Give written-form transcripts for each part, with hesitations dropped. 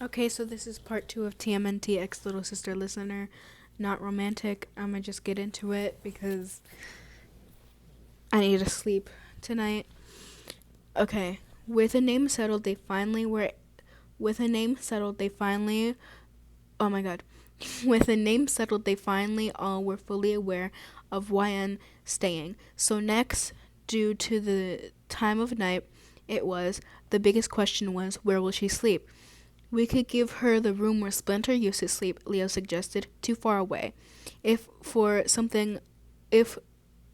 Okay, so this is part 2 of TMNT Ex Little Sister Listener. Not romantic. I'm gonna just get into it because I need to sleep tonight. Okay, with a name settled, they finally were. With a name settled, they finally. Oh my god. With a name settled, they finally all were fully aware of YN staying. So next, due to the time of night it was, the biggest question was, where will she sleep? We could give her the room where Splinter used to sleep, Leo suggested, too far away. If for something if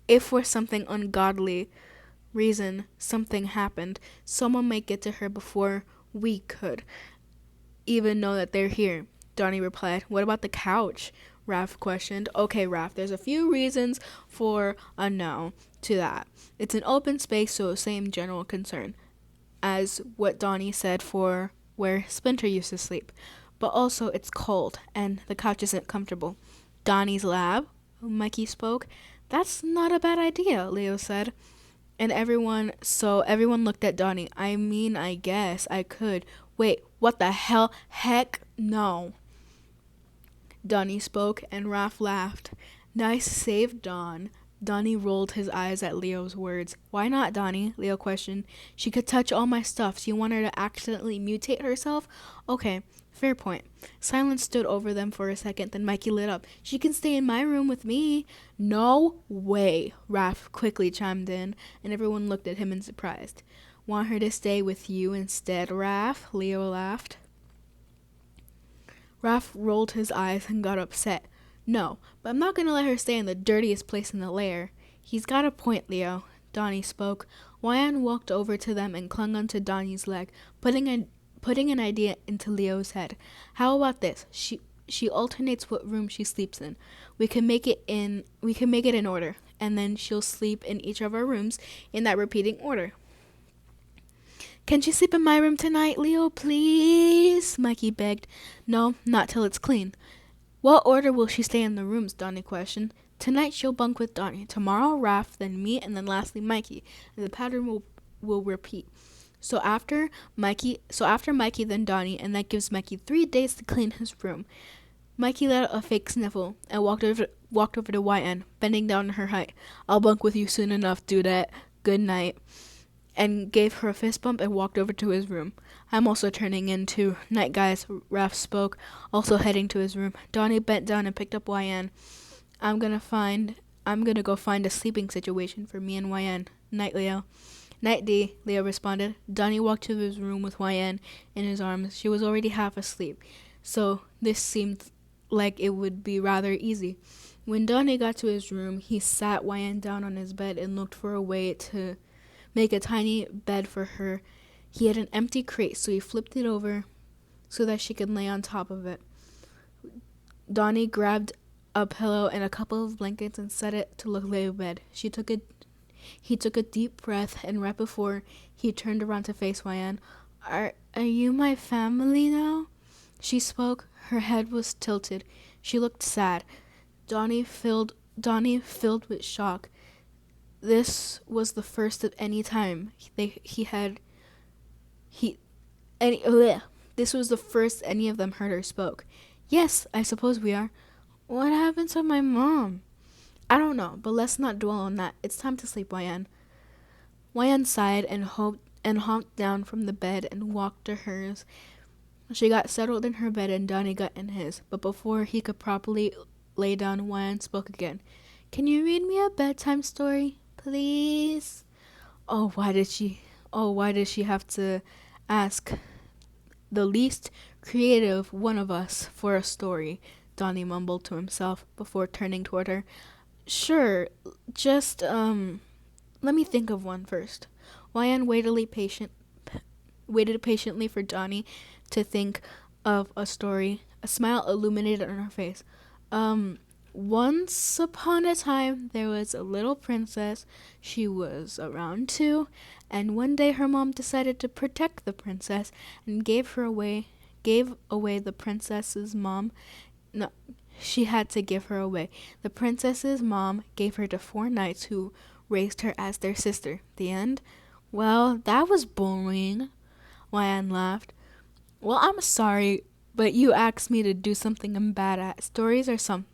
if for some ungodly reason something happened, someone might get to her before we could even know that they're here. Donnie replied. What about the couch? Raph questioned. Okay, Raph, there's a few reasons for a no to that. It's an open space, so same general concern as what Donnie said for where Splinter used to sleep. But also, it's cold, and the couch isn't comfortable. Donnie's lab? Mikey spoke. That's not a bad idea, Leo said. Everyone looked at Donnie. I mean, I guess I could. Wait, what the hell? Heck no. Donnie spoke, and Raph laughed. Nice save, Don. Donnie rolled his eyes at Leo's words. Why not, Donnie? Leo questioned. She could touch all my stuff. Do you want her to accidentally mutate herself? Okay, fair point. Silence stood over them for a second, then Mikey lit up. She can stay in my room with me. No way, Raph quickly chimed in, and everyone looked at him in surprise. Want her to stay with you instead, Raph? Leo laughed. Raph rolled his eyes and got upset. No, but I'm not going to let her stay in the dirtiest place in the lair. He's got a point, Leo. Donnie spoke. Wyan walked over to them and clung onto Donnie's leg, putting an idea into Leo's head. How about this? She alternates what room she sleeps in. We can make it in order, and then she'll sleep in each of our rooms in that repeating order. Can she sleep in my room tonight, Leo, please? Mikey begged. No, not till it's clean. What order will she stay in the rooms? Donnie questioned. Tonight she'll bunk with Donnie. Tomorrow Raph, then me, and then lastly Mikey. And the pattern will repeat. So after Mikey, then Donnie, and that gives Mikey 3 days to clean his room. Mikey let out a fake sniffle and walked over to YN, bending down to her height. I'll bunk with you soon enough, dudette. Good night. And gave her a fist bump and walked over to his room. I'm also turning in too. Night, guys, Raph spoke, also heading to his room. Donnie bent down and picked up YN. I'm gonna go find a sleeping situation for me and YN. Night, Leo. Night, D, Leo responded. Donnie walked to his room with YN in his arms. She was already half asleep, so this seemed like it would be rather easy. When Donnie got to his room, he sat YN down on his bed and looked for a way to make a tiny bed for her. He had an empty crate, so he flipped it over so that she could lay on top of it. Donnie grabbed a pillow and a couple of blankets and set it to look like a bed. He took a deep breath, and right before he turned around to face YN, Are you my family now? She spoke. Her head was tilted. She looked sad. Donnie filled with shock. This was the first of any time this was the first any of them heard her spoke. Yes, I suppose we are. What happened to my mom? I don't know, but let's not dwell on that. It's time to sleep, YN. YN sighed and hopped down from the bed and walked to hers. She got settled in her bed and Donnie got in his, but before he could properly lay down, YN spoke again. Can you read me a bedtime story, please? Why did she have to ask the least creative one of us for a story? Donnie mumbled to himself before turning toward her. Sure, just let me think of one first. YN waited patiently for Donnie to think of a story. A smile illuminated on her face. Once upon a time, there was a little princess. She was around 2, and one day her mom decided to protect the princess and gave away the princess's mom. No, she had to give her away. The princess's mom gave her to 4 knights who raised her as their sister. The end? Well, that was boring. YN laughed. Well, I'm sorry, but you asked me to do something I'm bad at. Stories are something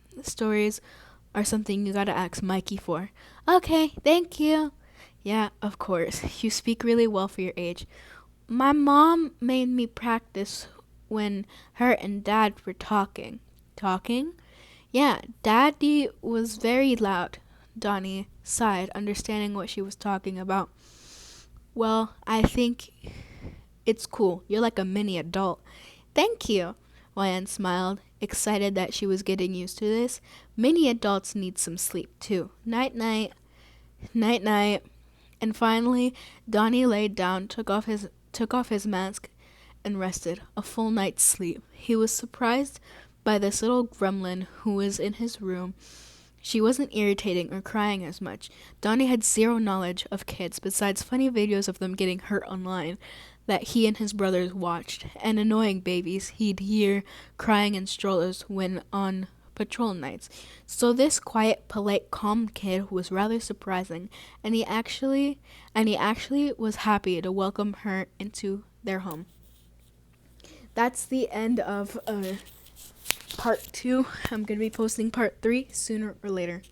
you gotta ask Mikey for. Okay, thank you. Yeah, of course. You speak really well for your age. My mom made me practice when her and Dad were talking. Talking? Yeah, Daddy was very loud. Donnie sighed, understanding what she was talking about. Well, I think it's cool. You're like a mini adult. Thank you. Ryan smiled, excited that she was getting used to this. Many adults need some sleep too. Night night. Night night. And finally, Donnie laid down, took off his mask, and rested. A full night's sleep. He was surprised by this little gremlin who was in his room. She wasn't irritating or crying as much. Donnie had zero knowledge of kids besides funny videos of them getting hurt online that he and his brothers watched, and annoying babies he'd hear crying in strollers when on patrol nights. So this quiet, polite, calm kid was rather surprising, and he actually was happy to welcome her into their home. That's the end of part 2. I'm going to be posting part 3 sooner or later.